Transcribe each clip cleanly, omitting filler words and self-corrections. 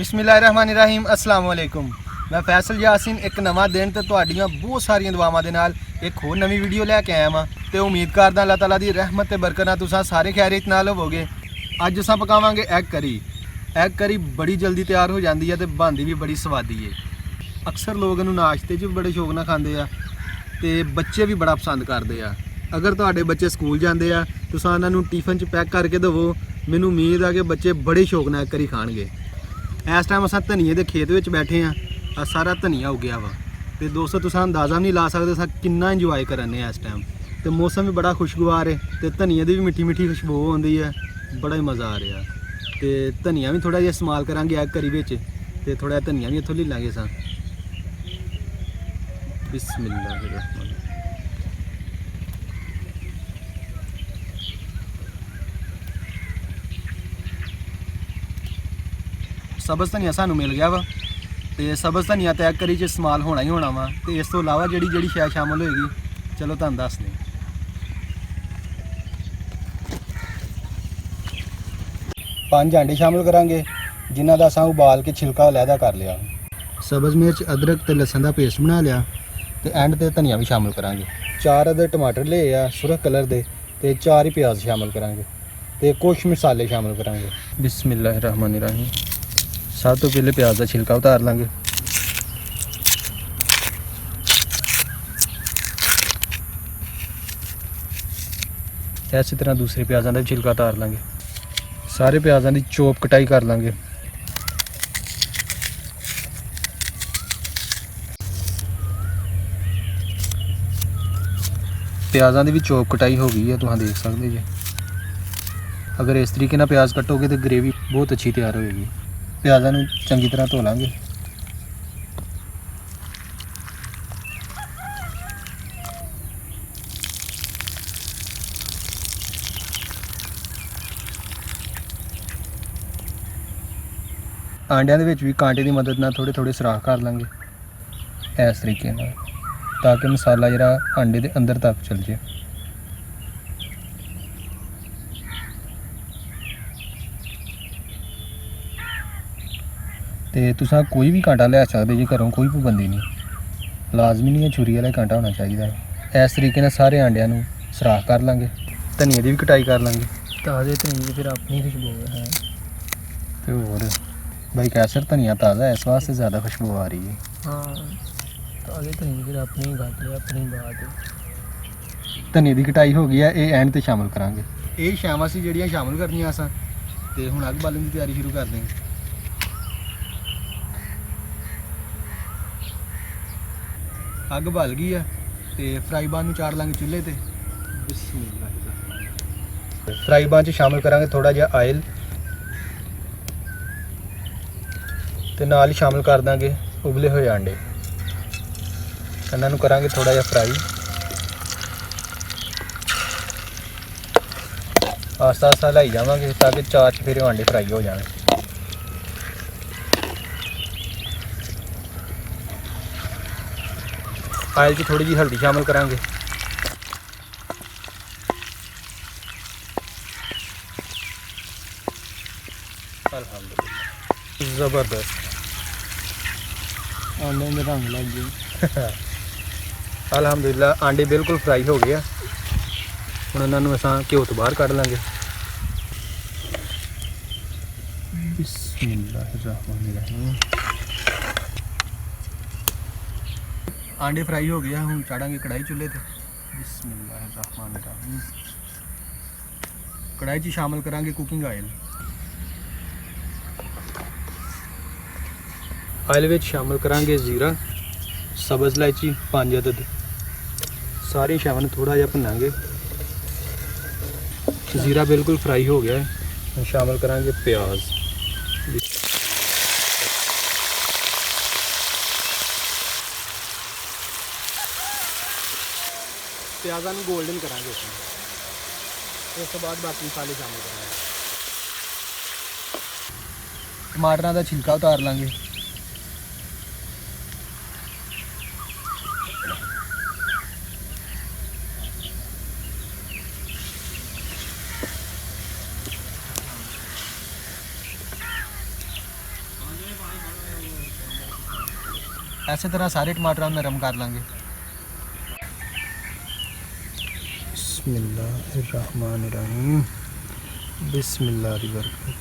ਬਿਸਮਿਲ੍ਲਾਹਿਰਰਹਿਮਾਨਿਰਰਹੀਮ अस्सलाम वालेकुम। मैं फैसल यासीन एक नवा दिन तो ਤੁਹਾਡੀਆਂ बहुत ਸਾਰੀਆਂ ਦੁਆਵਾਂ ਦੇ ਨਾਲ एक ਹੋਰ ਨਵੀਂ ਵੀਡੀਓ ਲੈ ਕੇ ਆਇਆ ਵਾਂ ਤੇ ਉਮੀਦ ਕਰਦਾ ਅੱਲਾਹ ਤਾਲਾ ਦੀ ਰਹਿਮਤ ਤੇ ਬਰਕਤ ਨਾਲ ਤੁਸੀਂ ਸਾਰੇ ਖੈਰੀਅਤ ਨਾਲ ਹੋਵੋਗੇ। ਅੱਜ ਅਸੀਂ ਪਕਾਵਾਂਗੇ ਐਗ ਕਰੀ। ਐਗ ਕਰੀ ਬੜੀ ਜਲਦੀ ਤਿਆਰ ਹੋ ਜਾਂਦੀ ਹੈ ਤੇ ਬਣਦੀ ਵੀ ਬੜੀ ਸਵਾਦੀ ਹੈ। ਅਕਸਰ ਲੋਕ ਇਹਨੂੰ ਨਾਸ਼ਤੇ 'ਚ ਵੀ ਬੜੇ ਸ਼ੌਕ ਨਾਲ ਖਾਂਦੇ ਆ ਤੇ ਬੱਚੇ ਵੀ ਬੜਾ ਪਸੰਦ ਕਰਦੇ ਆ। ਅਗਰ ਤੁਹਾਡੇ ਬੱਚੇ ਸਕੂਲ ਜਾਂਦੇ ਆ ਤੁਸੀਂ ਉਹਨਾਂ ਨੂੰ ਟਿਫਨ 'ਚ ਪੈਕ ਕਰਕੇ ਦੇਵੋ, ਮੈਨੂੰ ਉਮੀਦ ਆ ਕਿ ਬੱਚੇ ਬੜੇ ਸ਼ੌਕ ਨਾਲ ਐਗ ਕਰੀ ਖਾਣਗੇ। इस टाइम अस धनिए के खेत में बैठे हाँ, सारा धनिया उगया वा तो दोस्तों तुम अंदाज़ा नहीं ला सकते अस कितना इंजॉय कराने इस टाइम। तो मौसम भी बड़ा खुशगवार है तो धनिए की भी मिठी मिठी खुशबू आती है, बड़ा ही मज़ा आ रहा। तो धनिया भी थोड़ा जिहा इस्तेमाल करांगे एग करी विच ते थोड़ा धनिया भी इत्थों ले लांगे अस। बिस्मिल्लाह। सब्ज़ धनिया सानू मिल गया वा तो सब्ज़ धनिया तो एग करी च इस्तेमाल होना ही होना वा। तो इस तो इलावा जी जी शै शामिल होएगी चलो तुहानूं दस दें। 5 अंडे शामिल करांगे जिन्हां दा असां उबाल के छिलका अलहदा कर लिया। सब्ज़ मिर्च अदरक ते लसन का पेस्ट बना लिया तो एंड ते धनिया भी शामिल करांगे। 4 अदर टमाटर ले आ सुरख कलर दे ते 4 ही प्याज शामिल करांगे ते कुछ मसाले शामिल करांगे। बिस्मिल्लाहिर्रहमानिर्रहीम। सब तो पहले प्याज का छिलका उतार लांगे। इस तरह दूसरे प्याज़ों का भी छिलका उतार लांगे। सारे प्याज़ों की चोप कटाई कर लांगे। प्याज़ों की भी चोप कटाई हो गई है, तुम देख सकते जी। अगर इस तरीके ना प्याज कटोगे तो ग्रेवी बहुत अच्छी तैयार होएगी। प्याज़ों को चंगी तरह धो लांगे। आंडिया भी कांटे की मदद नाल थोड़े थोड़े सुराख कर लांगे इस तरीके नाल, ताकि मसाला जरा आंडे के अंदर तक चल जाए। तो तुसा कोई भी कांटा लै सकते जी, घरों कोई पाबंदी नहीं, लाजमी नहीं है छुरी वाला कांटा होना चाहिए। इस तरीके से सारे आंडिया सुराख कर लांगे। धनिया की भी कटाई कर लांगे। ताज़े धनिया की फिर अपनी खुशबू है तो और भाई कैसर धनिया ताज़ा है इस वास्ते ज़्यादा खुशबू आ रही है। हाँ, ताज़े धनिया फिर अपनी गल है, अपनी बात है। धनिया की कटाई हो गई है, ये एंड ते शामिल करांगे। ये शामां सी जिहड़ियां शामिल करनियां असां ते हुण अग बालन की तैयारी शुरू कर देंगे। अग बल गई है तो फ्राई पैन चाड़ लांगे चूल्हे ते। फ्राई पैन शामिल करांगे थोड़ा जिहा आयल ते नाल ही शामिल कर देंगे उबले हुए अंडे। इन्हां नूं करांगे थोड़ा जिहा फ्राई। आस्ता आस्ता हिलाई जावांगे ताकि 4 चफेरे अंडे फ्राई हो जाए। आयल की थोड़ी जी हल्दी शामिल करांगे। अल्हम्दुलिल्लाह ज़बरदस्त आंडे में रंग लग गए। अल्हम्दुलिल्लाह आंडे बिल्कुल फ्राई हो गए। हुण इन्हां नूं असां घिओ तो बाहर कढ लांगे। बिस्मिल्लाहिर्रहमानिर्रहीम। आंडे फ्राई हो गया, हम चाड़ांगे कढ़ाई चूल्हे ते। बिस्मिल्लाहिर्रहमानिर्रहीम। कढ़ाई च शामिल करांगे कुकिंग आयल। आयल विच शामिल करांगे जीरा, सब्ज़ इलायची 5 अदद, सारी शामिल थोड़ा जिहा भुनांगे। जीरा बिल्कुल फ्राई हो गया है, शामिल करांगे प्याज। प्याज़ों को गोल्डन करांगे, उस तो बाद बाकी मसाले शामिल करांगे। टमाटरां दा छिलका उतार लांगे। ਇਸੇ ਤਰ੍ਹਾਂ ਸਾਰੇ ਟਮਾਟਰਾਂ ਨੂੰ ਨਰਮ ਕਰ ਲਾਂਗੇ। ਬਿਸਮਿਲ੍ਲਾਹਿਰਰਹਿਮਾਨਿਰਰਹੀਮ। ਬਿਸਮਿਲ੍ਲਾਹ ਦੀ ਬਰਕਤ।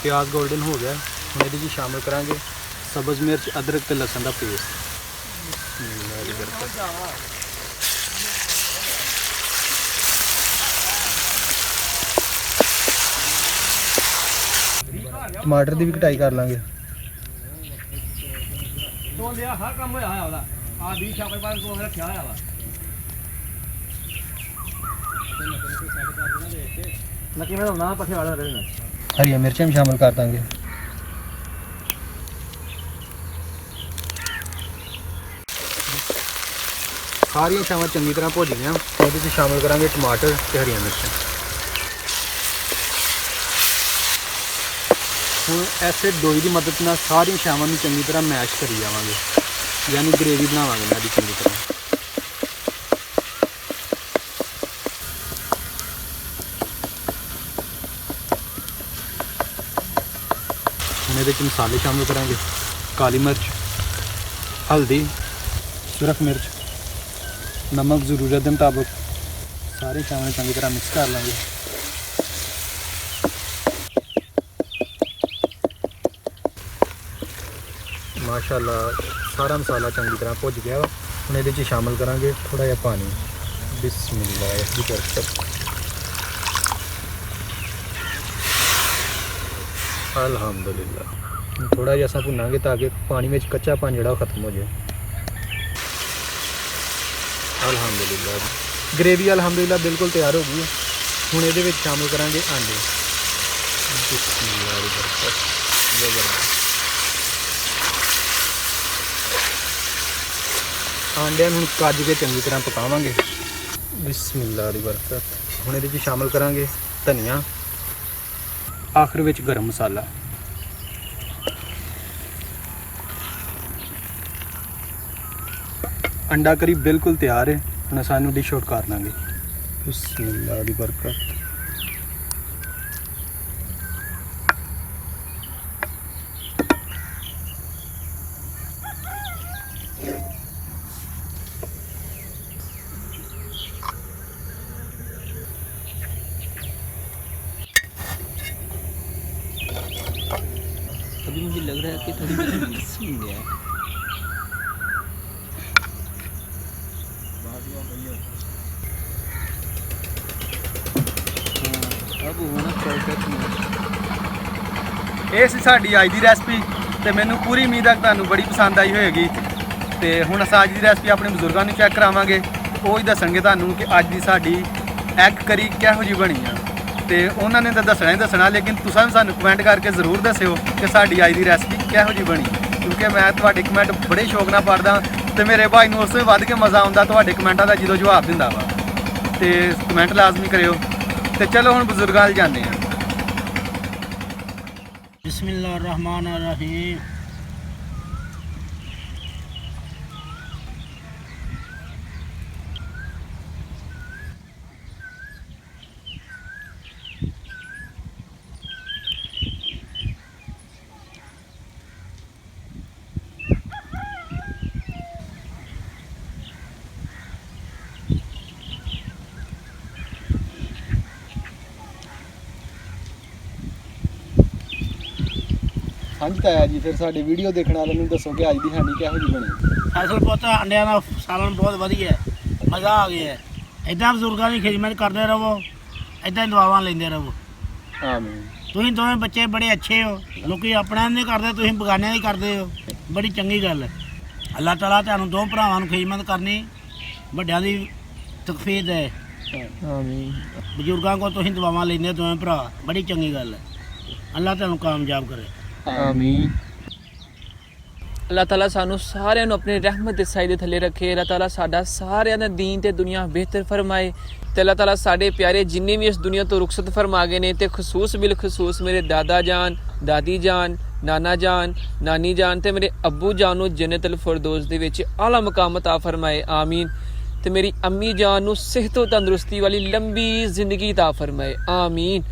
प्याज गोल्डन हो गया, हम ये शामिल करांगे सब्ज़ मिर्च, अदरक ते लसन का पेस्ट। टमाटर की भी कटाई कर लांगे। हरिया मिर्चें भी शामिल कर देंगे। सारिया शामिल चंगी तरह भुज गई, ये शामिल करांगे टमाटर ते हरिया मिर्चें। हुण ऐसे डोई की मदद नाल सारी शामां नूं चंगी तरह मैश करी जावांगे, यानी ग्रेवी बनावांगे इन्हां दी चंगी तरह। हुण इहदे च मसाले शामिल करांगे, काली मिर्च, हल्दी, सुरख मिर्च, नमक ज़रूरत के मुताबिक। सारे शामिल चंगी तरह मिक्स कर लेंगे। माशाल्लाह सारा मसाला चंगी तरह भुज गया। हम ये शामिल करांगे थोड़ा जिहा पानी। बिस्मिल्लाह दी बरकत। अल्हम्दुलिल्लाह थोड़ा जिहा असां भुनांगे ताकि पानी में कच्चापन जिहड़ा खत्म हो जाए। अल्हम्दुलिल्लाह ग्रेवी अल्हम्दुलिल्लाह बिल्कुल तैयार हो गई है। हुण इहदे विच शामिल करांगे आंडे। बिस्मिल्लाह दी बरकत। जबरदस्त आंडिया हूँ कज के चंगी तरह पकावांगे। बिस्मिल्लाह दी बरकत। हुण इहदे च शामिल करांगे धनिया, आखिर विच गरम मसाला। अंडा करी बिल्कुल तैयार है। हुण सानू डिश आउट कर लांगे। बिस्मिल्लाह दी बरकत। अभी मुझे लग रहा है कि थोड़ी मिसिंग है। अब होना परफेक्ट ਇਹ ਸੀ ਸਾਡੀ ਅੱਜ ਦੀ ਰੈਸਪੀ ਤੇ ਮੈਨੂੰ ਪੂਰੀ ਉਮੀਦ ਹੈ ਕਿ ਤੁਹਾਨੂੰ ਬੜੀ ਪਸੰਦ ਆਈ ਹੋਵੇਗੀ। ਤੇ ਹੁਣ ਅਸਾਂ ਅੱਜ ਦੀ ਰੈਸਪੀ ਆਪਣੇ ਬਜ਼ੁਰਗਾਂ ਨੂੰ ਚੈੱਕ ਕਰਾਵਾਂਗੇ, ਉਹ ਹੀ ਦੱਸਣਗੇ ਤੁਹਾਨੂੰ ਕਿ ਅੱਜ ਦੀ ਸਾਡੀ ਐਗ ਕਰੀ ਕਿਹੋ ਜਿਹੀ ਬਣੀ ਆ। ਤੇ ਉਹਨਾਂ ਨੇ ਤਾਂ ਦੱਸਣਾ ਹੀ ਦੱਸਣਾ, ਲੇਕਿਨ ਤੁਸੀਂ ਵੀ ਸਾਨੂੰ ਕਮੈਂਟ ਕਰਕੇ ਜ਼ਰੂਰ ਦੱਸਿਓ ਕਿ ਸਾਡੀ ਅੱਜ ਦੀ ਰੈਸਪੀ ਕਿਹੋ ਜਿਹੀ ਬਣੀ, ਕਿਉਂਕਿ ਮੈਂ ਤੁਹਾਡੇ ਕਮੈਂਟ ਬੜੇ ਸ਼ੌਕ ਨਾਲ ਪੜ੍ਹਦਾ ਤੇ ਮੇਰੇ ਭਾਈ ਨੂੰ ਉਸ ਤੋਂ ਵੱਧ ਕੇ ਮਜ਼ਾ ਆਉਂਦਾ ਤੁਹਾਡੇ ਕਮੈਂਟਾਂ ਦਾ ਜਦੋਂ ਜਵਾਬ ਦਿੰਦਾ ਵਾ। ਤੇ ਕਮੈਂਟ ਲਾਜ਼ਮੀ ਕਰਿਓ। ਤੇ ਚਲੋ ਹੁਣ ਬਜ਼ੁਰਗਾਂ ਵੱਲ ਜਾਂਦੇ ਹਾਂ। बिस्मिल्लाहिर्रहमानिर्रहीम। ਹਾਂਜੀ ਤਾਇਆ ਜੀ, ਫਿਰ ਸਾਡੇ ਵੀਡੀਓ ਦੇਖਣ ਵਾਲਿਆਂ ਨੂੰ ਦੱਸੋ ਕਿ ਅੱਜ ਦੀ ਹਾਨੀ ਕਿਹੋ ਜਿਹੀ ਬਣੀ। ਅਸਲ ਪੁੱਤ ਅੰਡਿਆਂ ਦਾ ਸਾਲਨ ਬਹੁਤ ਵਧੀਆ ਹੈ, ਮਜ਼ਾ ਆ ਗਿਆ। ਇੱਦਾਂ ਬਜ਼ੁਰਗਾਂ ਦੀ ਖਿਦਮਤ ਕਰਦੇ ਰਹੋ, ਇੱਦਾਂ ਹੀ ਦੁਆਵਾਂ ਲੈਂਦੇ ਰਹੋ। ਆਮੀਨ। ਤੁਸੀਂ ਦੋਵੇਂ ਬੱਚੇ ਬੜੇ ਅੱਛੇ ਹੋ, ਲੋਕੀ ਆਪਣਿਆਂ ਦੀ ਕਰਦੇ, ਤੁਸੀਂ ਬਗਾਨਿਆਂ ਦੀ ਕਰਦੇ ਹੋ, ਬੜੀ ਚੰਗੀ ਗੱਲ ਹੈ। ਅੱਲਾਹ ਤਾਲਾ ਤੁਹਾਨੂੰ ਦੋ ਭਰਾਵਾਂ ਨੂੰ ਖਿਦਮਤ ਕਰਨੀ ਵੱਡਿਆਂ ਦੀ ਤਕਫੀਰ ਹੈ। ਆਮੀਨ। ਬਜ਼ੁਰਗਾਂ ਕੋਲ ਤੁਸੀਂ ਦੁਆਵਾਂ ਲੈਂਦੇ ਦੋਵੇਂ ਭਰਾ, ਬੜੀ ਚੰਗੀ ਗੱਲ ਹੈ। ਅੱਲਾਹ ਤੁਹਾਨੂੰ ਕਾਮਯਾਬ ਕਰੇ। ਆਮੀਨ। ਅੱਲਾਹ ਤਾਲਾ ਸਾਨੂੰ ਸਾਰਿਆਂ ਨੂੰ ਆਪਣੇ ਰਹਿਮਤ ਦੇ ਸਾਏ ਦੇ ਥੱਲੇ ਰੱਖੇ। ਅੱਲਾਹ ਤਾਲਾ ਸਾਡਾ ਸਾਰਿਆਂ ਦਾ ਦੀਨ ਤੇ ਦੁਨੀਆ ਬਿਹਤਰ ਫਰਮਾਏ ਤੇ ਅੱਲਾਹ ਤਾਲਾ ਸਾਡੇ ਪਿਆਰੇ ਜਿੰਨੇ ਵੀ ਇਸ ਦੁਨੀਆ ਤੋਂ ਰੁਖਸਤ ਫਰਮਾ ਗਏ ਨੇ ਤੇ ਖਸੂਸ ਬਿਲ ਖਸੂਸ ਮੇਰੇ ਦਾਦਾ ਜਾਨ, ਦਾਦੀ ਜਾਨ, ਨਾਨਾ ਜਾਨ, ਨਾਨੀ ਜਾਨ ਤੇ ਮੇਰੇ ਅੱਬੂ ਜਾਨ ਨੂੰ ਜੰਨਤੁਲ ਫਿਰਦੌਸ ਦੇ ਵਿੱਚ ਆਲਾ ਮਕਾਮ ਅਤਾ ਫਰਮਾਏ ਆਮੀਨ। ਤੇ ਮੇਰੀ ਅੰਮੀ ਜਾਨ ਨੂੰ ਸਿਹਤ ਤੇ ਤੰਦਰੁਸਤੀ ਵਾਲੀ ਲੰਬੀ ਜ਼ਿੰਦਗੀ ਅਤਾ ਫਰਮਾਏ ਆਮੀਨ।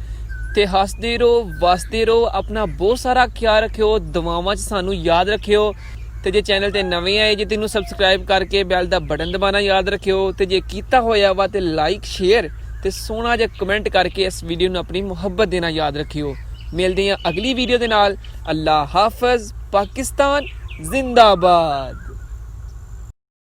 ਤੇ ਹੱਸਦੇ ਰਹੋ, ਵਸਦੇ ਰਹੋ, ਆਪਣਾ ਬਹੁਤ ਸਾਰਾ ਖਿਆਲ ਰੱਖਿਓ, ਦੁਆਵਾਂ 'ਚ ਸਾਨੂੰ ਯਾਦ ਰੱਖਿਓ। ਤੇ ਜੇ ਚੈਨਲ ਤੇ ਨਵੇਂ ਆਏ ਜੇ ਤੈਨੂੰ ਸਬਸਕ੍ਰਾਈਬ ਕਰਕੇ ਬੈਲ ਦਾ ਬਟਨ ਦਬਾਉਣਾ ਯਾਦ ਰੱਖਿਓ। ਤੇ ਜੇ ਕੀਤਾ ਹੋਇਆ ਵਾ ਤੇ ਲਾਈਕ ਸ਼ੇਅਰ ਤੇ ਸੋਹਣਾ ਜਿਹਾ ਕਮੈਂਟ ਕਰਕੇ ਇਸ ਵੀਡੀਓ ਨੂੰ ਆਪਣੀ ਮੁਹੱਬਤ ਦੇਣਾ ਯਾਦ ਰੱਖਿਓ। ਮਿਲਦੇ ਹਾਂ ਅਗਲੀ ਵੀਡੀਓ ਦੇ ਨਾਲ। ਅੱਲਾ ਹਾਫਿਜ਼। ਪਾਕਿਸਤਾਨ ਜ਼ਿੰਦਾਬਾਦ।